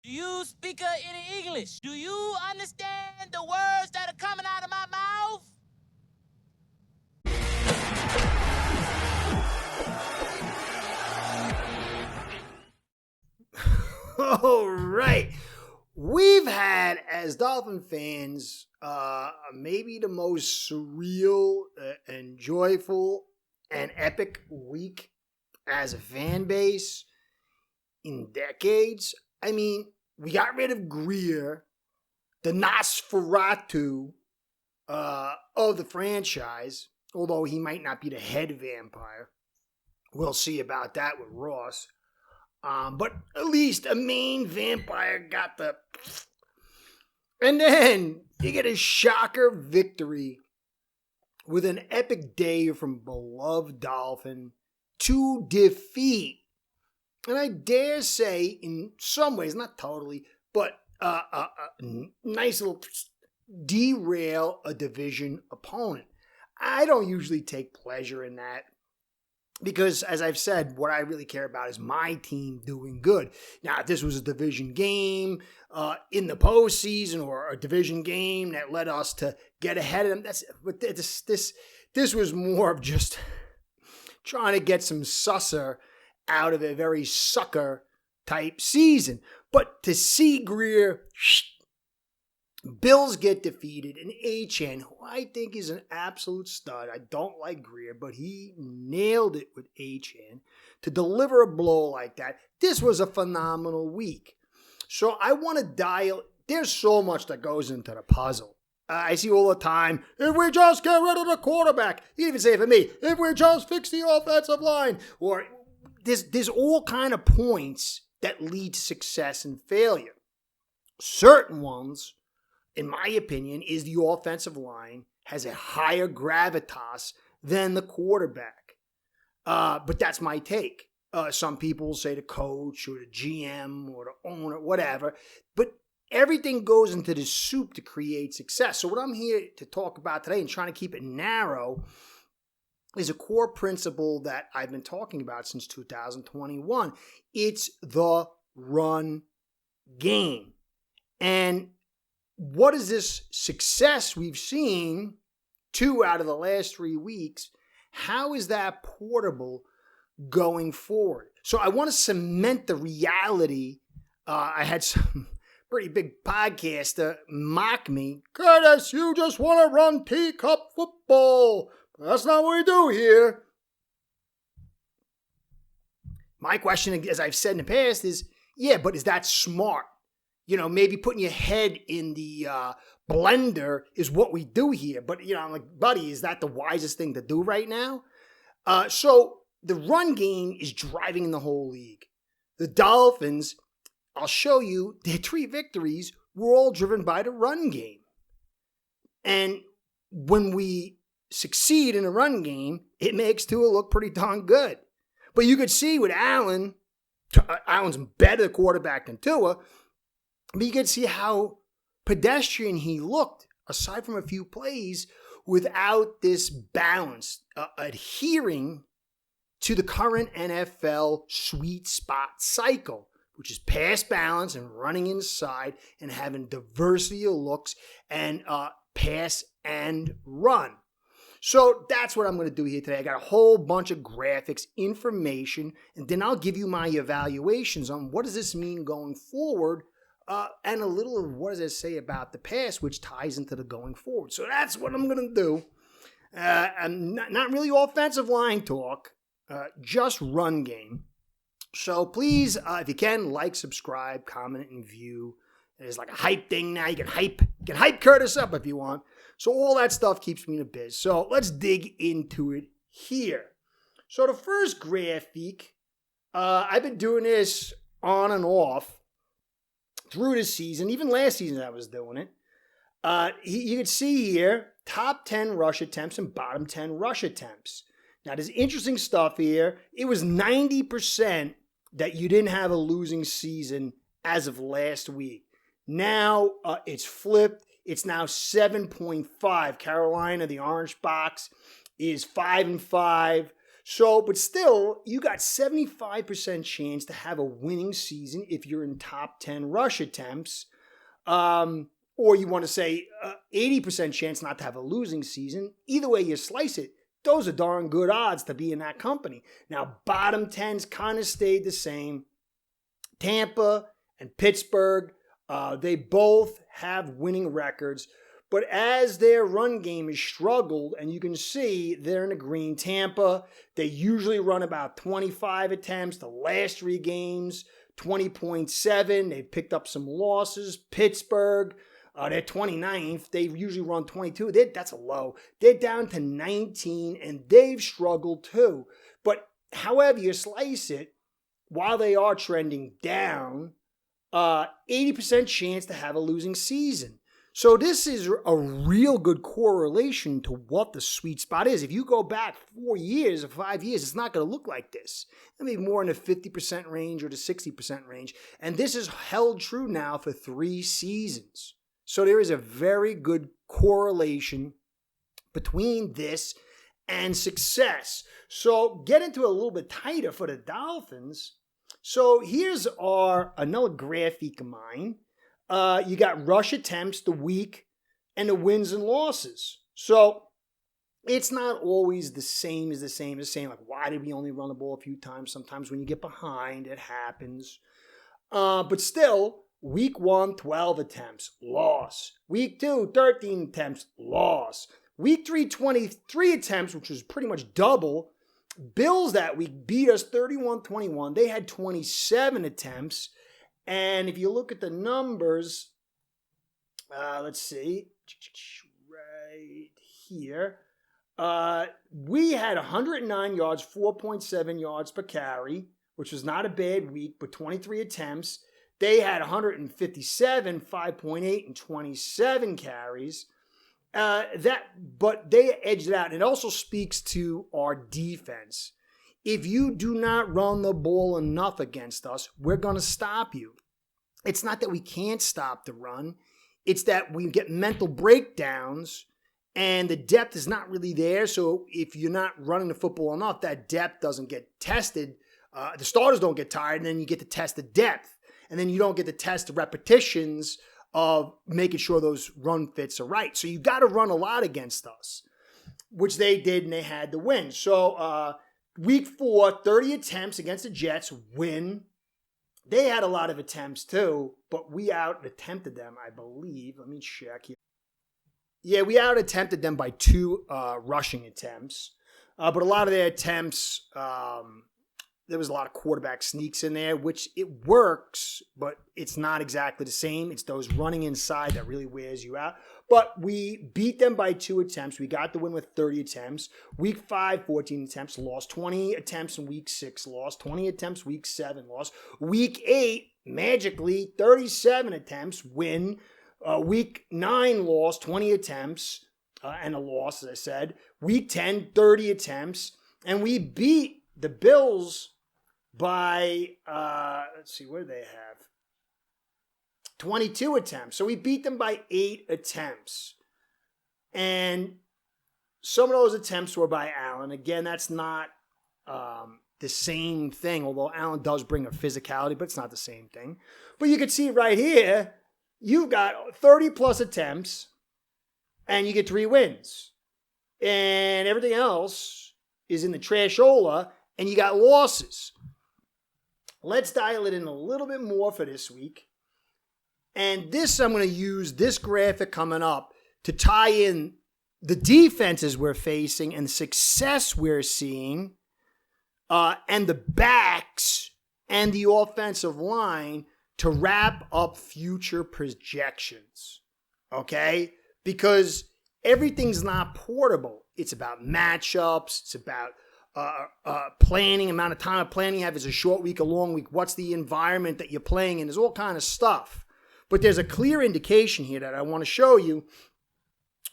Do you speak any English? Do you understand the words that are coming out of my mouth? All right. We've had, as Dolphin fans, maybe the most surreal and joyful and epic week as a fan base in decades. I mean, we got rid of Greer, the Nosferatu of the franchise, although he might not be the head vampire. We'll see about that with Ross. But at least a main vampire got the... And then you get a shocker victory with an epic day from beloved Dolphin to defeat, and I dare say in some ways, not totally, but a nice little derail a division opponent. I don't usually take pleasure in that, because, as I've said, what I really care about is my team doing good. Now, if this was a division game in the postseason, or a division game that led us to get ahead of them, but this was more of just trying to get some susser out of a very sucker type season. But to see Greer, Bills get defeated, and Achane, who I think is an absolute stud. I don't like Greer, but he nailed it with Achane to deliver a blow like that. This was a phenomenal week. So I want to dial. There's so much that goes into the puzzle. I see all the time, if we just get rid of the quarterback, you even say it for me, if we just fix the offensive line, or there's all kind of points that lead to success and failure. Certain ones, in my opinion, is the offensive line has a higher gravitas than the quarterback. But that's my take. Some people say the coach or the GM or the owner, whatever. But everything goes into the soup to create success. So what I'm here to talk about today, and trying to keep it narrow, is a core principle that I've been talking about since 2021. It's the run game. And what is this success we've seen 2 out of the last 3 weeks? How is that portable going forward? So I want to cement the reality. I had some pretty big podcaster mock me. Curtis, you just want to run teacup football. That's not what we do here. My question, as I've said in the past, is, yeah, but is that smart? You know, maybe putting your head in the blender is what we do here. But, you know, I'm like, buddy, is that the wisest thing to do right now? So the run game is driving the whole league. The Dolphins, I'll show you, their 3 victories were all driven by the run game. And when we succeed in a run game, it makes Tua look pretty darn good. But you could see with Allen's better quarterback than Tua. But you can see how pedestrian he looked, aside from a few plays, without this balance, adhering to the current NFL sweet spot cycle, which is pass balance and running inside and having diversity of looks and pass and run. So that's what I'm going to do here today. I got a whole bunch of graphics, information, and then I'll give you my evaluations on what does this mean going forward. And a little of what does it say about the past, which ties into the going forward. So that's what I'm going to do. And not really offensive line talk, just run game. So please, if you can, like, subscribe, comment, and view. There's like a hype thing now. You can hype Curtis up if you want. So all that stuff keeps me in the biz. So let's dig into it here. So the first graphic, I've been doing this on and off through this season. Even last season I was doing it. You can see here, top 10 rush attempts and bottom 10 rush attempts. Now there's interesting stuff here. It was 90% that you didn't have a losing season as of last week. Now it's flipped. It's now 7.5. Carolina, the orange box, is 5-5. So, but still, you got 75% chance to have a winning season if you're in top 10 rush attempts. Or you want to say 80% chance not to have a losing season. Either way you slice it, those are darn good odds to be in that company. Now, bottom 10s kind of stayed the same. Tampa and Pittsburgh, they both have winning records. But as their run game has struggled, and you can see they're in the green. Tampa, they usually run about 25 attempts. The last 3 games, 20.7. They picked up some losses. Pittsburgh, they're 29th. They usually run 22. That's a low. They're down to 19, and they've struggled too. But however you slice it, while they are trending down, 80% chance to have a losing season. So this is a real good correlation to what the sweet spot is. If you go back 4 years or 5 years, it's not going to look like this. It'll be more in the 50% range or the 60% range. And this is held true now for 3 seasons. So there is a very good correlation between this and success. So get into it a little bit tighter for the Dolphins. So here's another graphic of mine. You got rush attempts, the week, and the wins and losses. So it's not always the same. Like, why did we only run the ball a few times? Sometimes when you get behind, it happens. But still, week 1, 12 attempts, loss. Week 2, 13 attempts, loss. Week 3, 23 attempts, which was pretty much double. Bills that week beat us 31-21. They had 27 attempts. And if you look at the numbers, let's see, right here, we had 109 yards, 4.7 yards per carry, which was not a bad week, but 23 attempts. They had 157, 5.8, and 27 carries. But they edged it out. It also speaks to our defense. If you do not run the ball enough against us, we're going to stop you. It's not that we can't stop the run. It's that we get mental breakdowns and the depth is not really there. So if you're not running the football enough, that depth doesn't get tested. The starters don't get tired, and then you get to test the depth. And then you don't get to test the repetitions of making sure those run fits are right. So you got to run a lot against us, which they did, and they had the win. So week 4, 30 attempts against the Jets, win. They had a lot of attempts too, but we out-attempted them, I believe. Let me check here. Yeah, we out-attempted them by 2 rushing attempts. But a lot of their attempts, there was a lot of quarterback sneaks in there, which it works, but it's not exactly the same. It's those running inside that really wears you out. But we beat them by 2 attempts. We got the win with 30 attempts. Week 5, 14 attempts, lost. 20 attempts in week 6, lost. 20 attempts week 7, lost. Week 8, magically, 37 attempts, win. Week 9, lost. 20 attempts and a loss, as I said. Week 10, 30 attempts. And we beat the Bills by, let's see, what do they have? 22 attempts. So we beat them by 8 attempts. And some of those attempts were by Allen. Again, that's not the same thing, although Allen does bring a physicality, but it's not the same thing. But you can see right here, you've got 30 plus attempts, and you get 3 wins. And everything else is in the trashola, and you got losses. Let's dial it in a little bit more for this week. And this, I'm going to use this graphic coming up to tie in the defenses we're facing and the success we're seeing, and the backs and the offensive line to wrap up future projections. Okay? Because everything's not portable. It's about matchups. It's about planning, amount of time of planning you have. Is a short week, a long week? What's the environment that you're playing in? There's all kind of stuff. But there's a clear indication here that I want to show you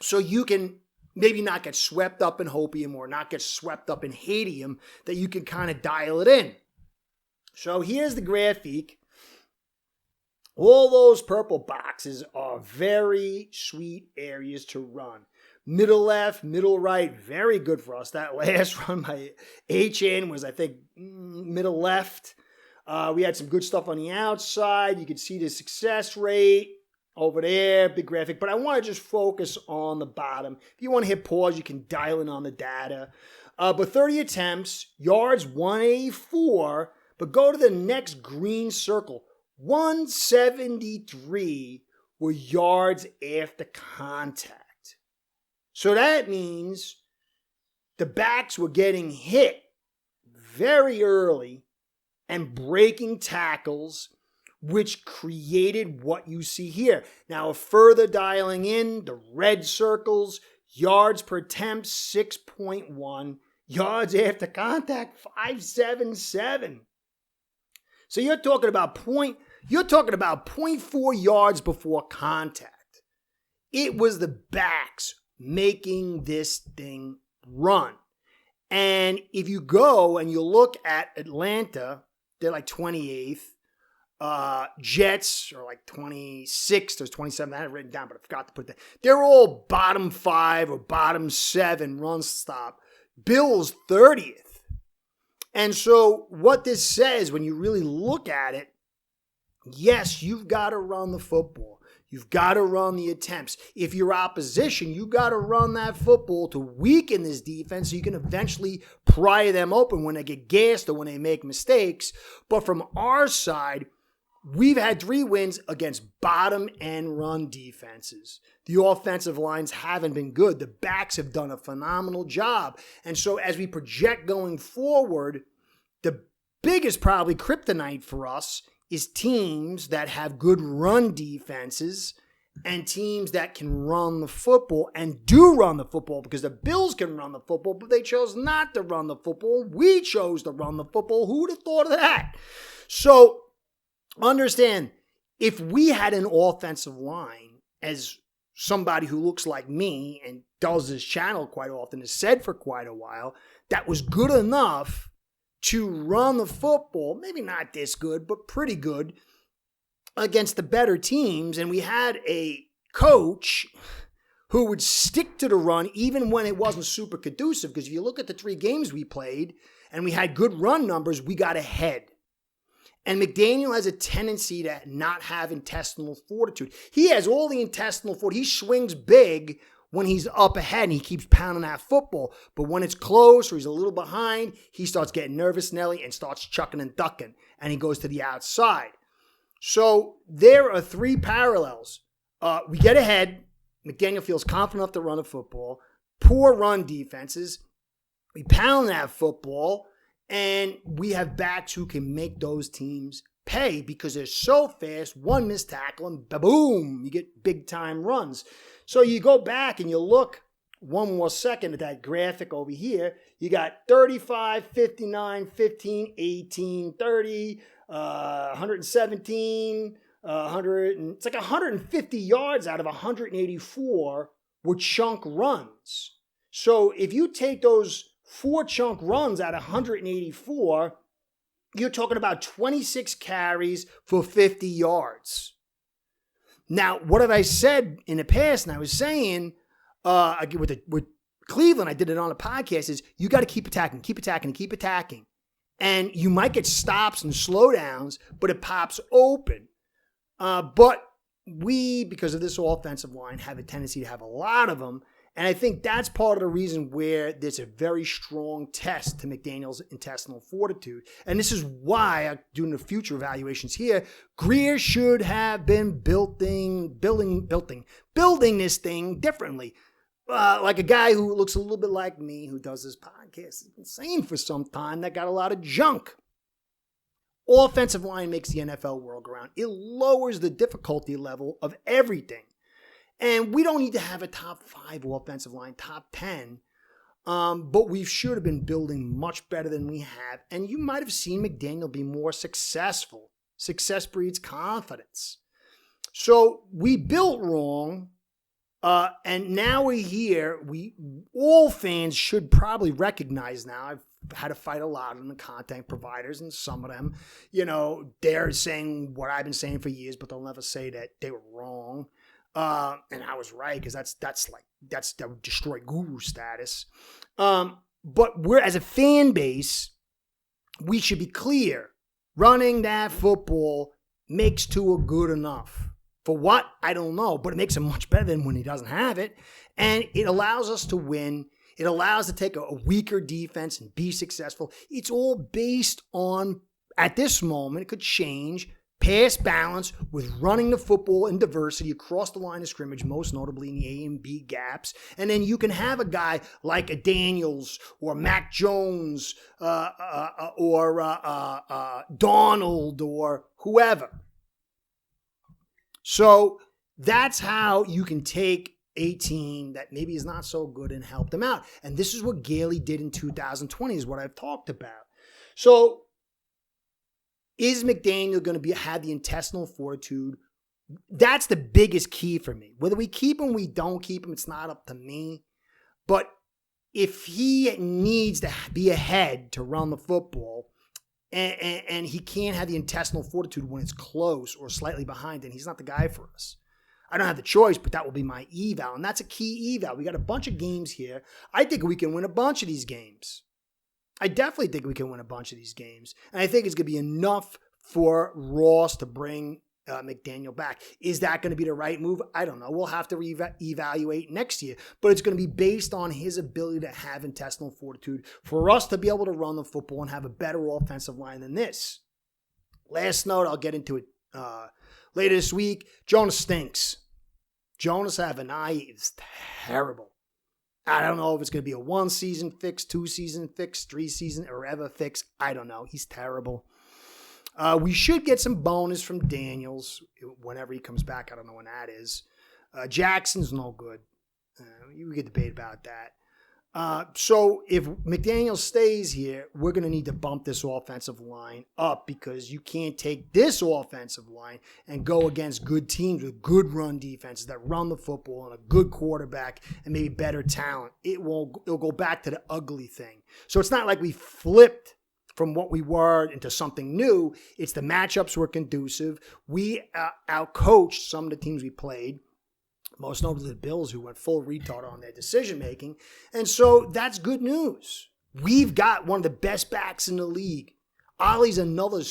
so you can maybe not get swept up in hopium or not get swept up in hadium, that you can kind of dial it in. So here's the graphic. All those purple boxes are very sweet areas to run. Middle left, middle right, very good for us. That last run by HN was, I think, middle left. We had some good stuff on the outside. You could see the success rate over there, big graphic. But I want to just focus on the bottom. If you want to hit pause, you can dial in on the data. But 30 attempts, yards 184. But go to the next green circle. 173 were yards after contact. So that means the backs were getting hit very early and breaking tackles, which created what you see here. Now, further dialing in, the red circles, yards per attempt, 6.1. Yards after contact, 5.77. So you're talking about 0.4 yards before contact. It was the backs making this thing run. And if you go and you look at Atlanta, they're like 28th. Jets are like 26th or 27th. I had it written down, but I forgot to put that. They're all bottom 5 or bottom 7 run stop. Bills 30th. And so what this says, when you really look at it, yes, you've got to run the football. You've got to run the attempts. If you're opposition, you got to run that football to weaken this defense so you can eventually pry them open when they get gassed or when they make mistakes. But from our side, we've had 3 wins against bottom end run defenses. The offensive lines haven't been good. The backs have done a phenomenal job. And so as we project going forward, the biggest probably kryptonite for us is teams that have good run defenses and teams that can run the football and do run the football, because the Bills can run the football, but they chose not to run the football. We chose to run the football. Who would have thought of that? So understand, if we had an offensive line, as somebody who looks like me and does this channel quite often has said for quite a while, that was good enough to run the football, maybe not this good, but pretty good, against the better teams. And we had a coach who would stick to the run even when it wasn't super conducive, because if you look at the 3 games we played and we had good run numbers, we got ahead. And McDaniel has a tendency to not have intestinal fortitude. He has all the intestinal fortitude. He swings big when he's up ahead and he keeps pounding that football. But when it's close or he's a little behind, he starts getting nervous, Nelly, and starts chucking and ducking. And he goes to the outside. So there are 3 parallels. We get ahead. McDaniel feels confident enough to run the football. Poor run defenses. We pound that football. And we have backs who can make those teams pay because they're so fast. One missed tackle and boom, you get big time runs. So you go back and you look one more second at that graphic over here. You got 35, 59, 15, 18, 30, 117, 100. It's like 150 yards out of 184 were chunk runs. So if you take those 4 chunk runs out of 184, you're talking about 26 carries for 50 yards. Now, what have I said in the past? And I was saying with Cleveland, I did it on a podcast, is you got to keep attacking, keep attacking, keep attacking. And you might get stops and slowdowns, but it pops open. But we, because of this offensive line, have a tendency to have a lot of them. And I think that's part of the reason where there's a very strong test to McDaniel's intestinal fortitude. And this is why, doing the future evaluations here, Greer should have been building this thing differently. Like a guy who looks a little bit like me, who does this podcast, has been saying for some time, that got a lot of junk. Offensive line makes the NFL world go round. It lowers the difficulty level of everything. And we don't need to have a top 5 offensive line, top 10. But we should have been building much better than we have. And you might have seen McDaniel be more successful. Success breeds confidence. So we built wrong. And now we're here. All fans should probably recognize now. I've had to fight a lot on the content providers, and some of them, they're saying what I've been saying for years, but they'll never say that they were wrong. And I was right, because that's the destroy guru status. But we're, as a fan base, we should be clear. Running that football makes Tua good enough. For what? I don't know, but it makes him much better than when he doesn't have it. And it allows us to win. It allows us to take a weaker defense and be successful. It's all based on, at this moment, it could change, pass balance with running the football and diversity across the line of scrimmage, most notably in the A and B gaps. And then you can have a guy like a Daniels or Mac Jones or Donald or whoever. So that's how you can take a team that maybe is not so good and help them out. And this is what Gailey did in 2020, is what I've talked about. So is McDaniel going to have the intestinal fortitude? That's the biggest key for me. Whether we keep him, we don't keep him, it's not up to me. But if he needs to be ahead to run the football, and he can't have the intestinal fortitude when it's close or slightly behind, then he's not the guy for us. I don't have the choice, but that will be my eval, and that's a key eval. We got a bunch of games here. I think we can win a bunch of these games. I definitely think we can win a bunch of these games, and I think it's going to be enough for Ross to bring McDaniel back. Is that going to be the right move? I don't know. We'll have to evaluate next year, but it's going to be based on his ability to have intestinal fortitude for us to be able to run the football and have a better offensive line than this. Last note, I'll get into it later this week. Jonas stinks. Jonas Avenai is terrible. I don't know if it's going to be a 1-season fix, 2-season fix, 3-season, or ever fix. I don't know. He's terrible. We should get some bonus from Daniels whenever he comes back. I don't know when that is. Jackson's no good. We could debate about that. So if McDaniel stays here, we're going to need to bump this offensive line up, because you can't take this offensive line and go against good teams with good run defenses that run the football and a good quarterback and maybe better talent. It'll go back to the ugly thing. So it's not like we flipped from what we were into something new. It's the matchups were conducive. We outcoached some of the teams we played, most notably the Bills, who went full retard on their decision-making. And so that's good news. We've got one of the best backs in the league. Ollie's another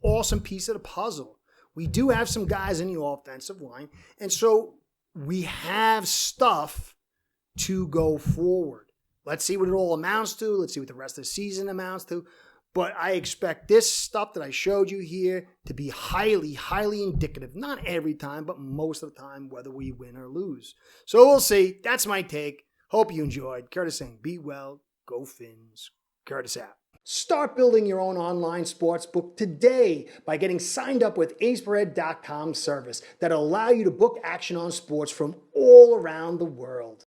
awesome piece of the puzzle. We do have some guys in the offensive line. And so we have stuff to go forward. Let's see what it all amounts to. Let's see what the rest of the season amounts to. But I expect this stuff that I showed you here to be highly, highly indicative. Not every time, but most of the time, whether we win or lose. So we'll see. That's my take. Hope you enjoyed. Curtis saying, be well, go Fins. Curtis out. Start building your own online sports book today by getting signed up with aceperhead.com service that'll allow you to book action on sports from all around the world.